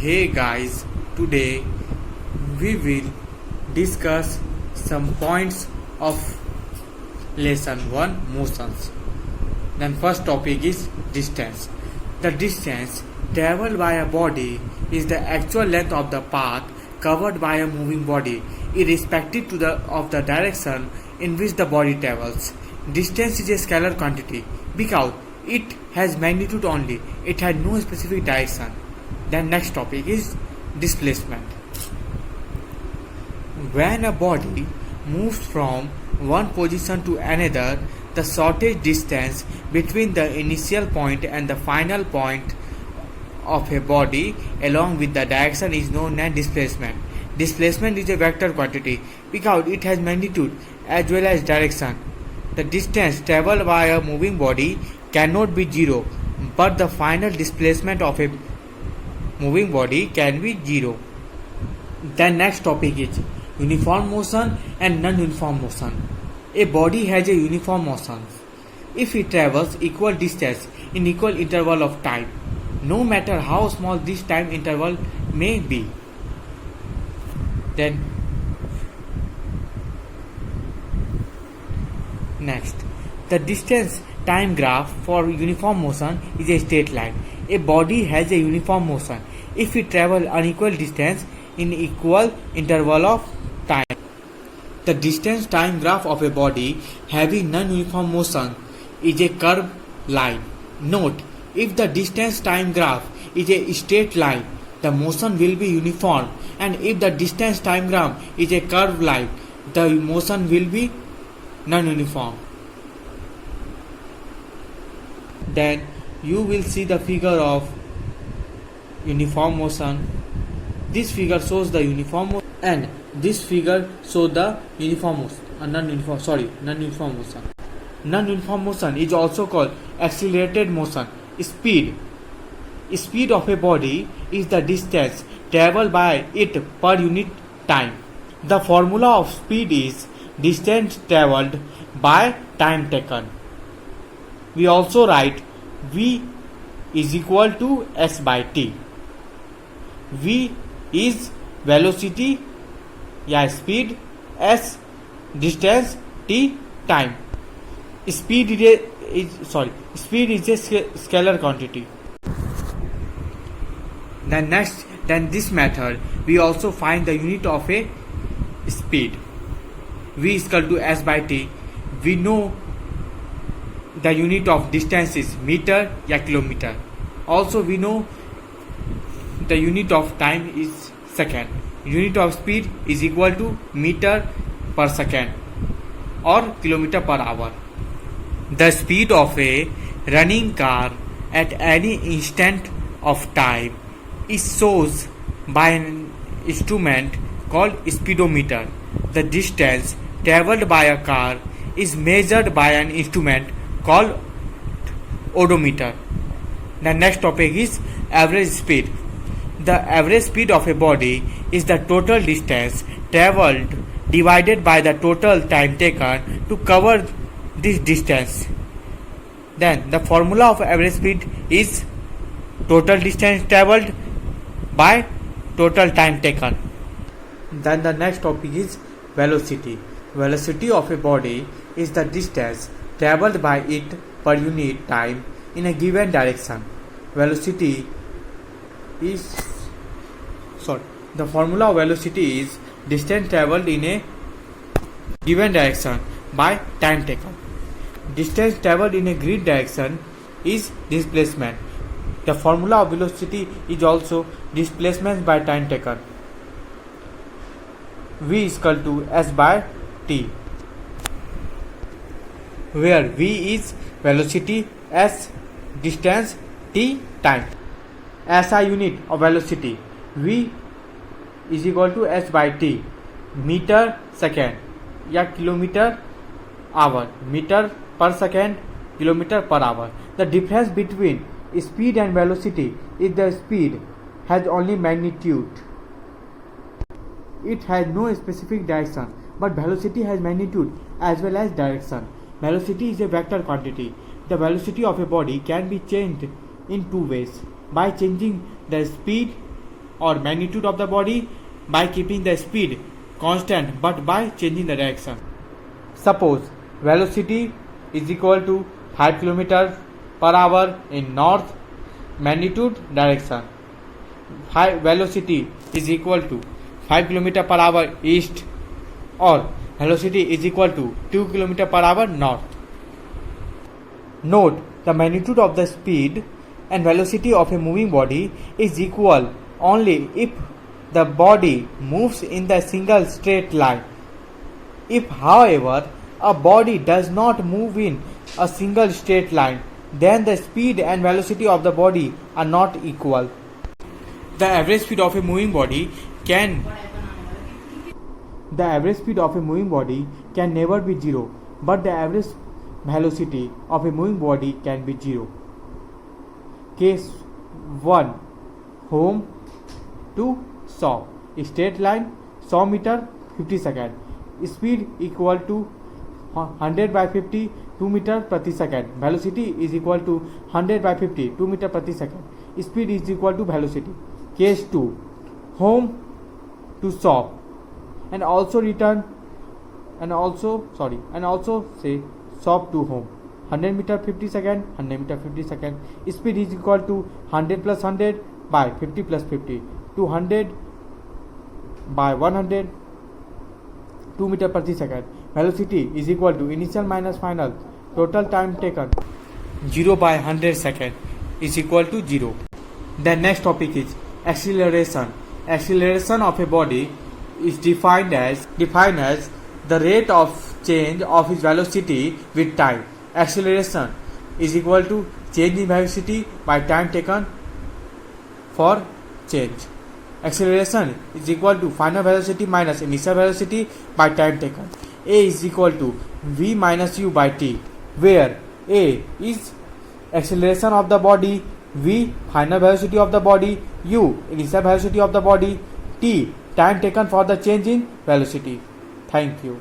Hey guys, today we will discuss some points of lesson 1 motions. Then first topic is distance. The distance traveled by a body is the actual length of the path covered by a moving body irrespective of the direction in which the body travels. Distance is a scalar quantity because it has magnitude only, it has no specific direction. Then next topic is displacement. When a body moves from one position to another, the shortest distance between the initial point and the final point of a body along with the direction is known as displacement. Displacement is a vector quantity because it has magnitude as well as direction. The distance traveled by a moving body cannot be zero, but the final displacement of a moving body can be zero. The next topic is uniform motion and non-uniform motion. A body has a uniform motion if it travels equal distance in equal interval of time, no matter how small this time interval may be. Then next, the distance time graph for uniform motion is a straight line. A body has a uniform motion if it travels unequal distance in equal interval of time. The distance time graph of a body having non-uniform motion is a curved line. Note, if the distance time graph is a straight line, the motion will be uniform, and if the distance time graph is a curved line, the motion will be non-uniform. Then you will see the figure of uniform motion. This figure shows the uniform motion and this figure shows the uniform motion. Non-uniform motion. Non-uniform motion is also called accelerated motion. Speed of a body is the distance traveled by it per unit time. The formula of speed is distance traveled by time taken. We also write V is equal to S by T. V is velocity, speed, S distance, T time. Speed is a scalar quantity. Then this method we also find the unit of a speed. V is equal to S by T. We know the unit of distance is meter or kilometer. Also we know the unit of time is second. Unit of speed is equal to meter per second or kilometer per hour. The speed of a running car at any instant of time is shown by an instrument called speedometer. The distance traveled by a car is measured by an instrument called odometer. The next topic is average speed. The average speed of a body is the total distance traveled divided by the total time taken to cover this distance. Then the formula of average speed is total distance traveled by total time taken. Then the next topic is velocity. Velocity of a body is the distance traveled by it per unit time in a given direction. Velocity is the formula of velocity is distance traveled in a given direction by time taken. Distance traveled in a grid direction is displacement. The formula of velocity is also displacement by time taken. V is equal to S by T, where V is velocity, S distance, T time. SI unit of velocity, V is equal to S by T, meter second or kilometer hour, meter per second, kilometer per hour. The difference between speed and velocity is the speed has only magnitude. It has no specific direction, but velocity has magnitude as well as direction. Velocity is a vector quantity. The velocity of a body can be changed in two ways: by changing the speed or magnitude of the body by keeping the speed constant but by changing the direction. Suppose velocity is equal to 5 km per hour in north magnitude direction. Velocity is equal to 5 km per hour east, or velocity is equal to 2 km per hour north. Note, the magnitude of the speed and velocity of a moving body is equal only if the body moves in the single straight line. If, however, a body does not move in a single straight line, then the speed and velocity of the body are not equal. The average speed of a moving body can never be zero, but the average velocity of a moving body can be zero. Case 1. Home to shop. Straight line 100 meter 50 second. Speed equal to 100 by 50 2 meter प्रति second. Velocity is equal to 100 by 50 2 meter प्रति second. Speed is equal to velocity. Case 2. Home to shop and also say shop to home. 100 meter 50 second 100 meter 50 second. Speed is equal to 100 plus 100 by 50 plus 50 200 by 100 2 meter प्रति second. Velocity is equal to initial minus final total time taken 0 by 100 second is equal to 0. The next topic is acceleration. Acceleration of a body is defined as the rate of change of its velocity with time. Acceleration is equal to change in velocity by time taken for change. Acceleration is equal to final velocity minus initial velocity by time taken. A is equal to v minus u by t, where A is acceleration of the body, v final velocity of the body, u initial velocity of the body, t time taken for the change in velocity. Thank you.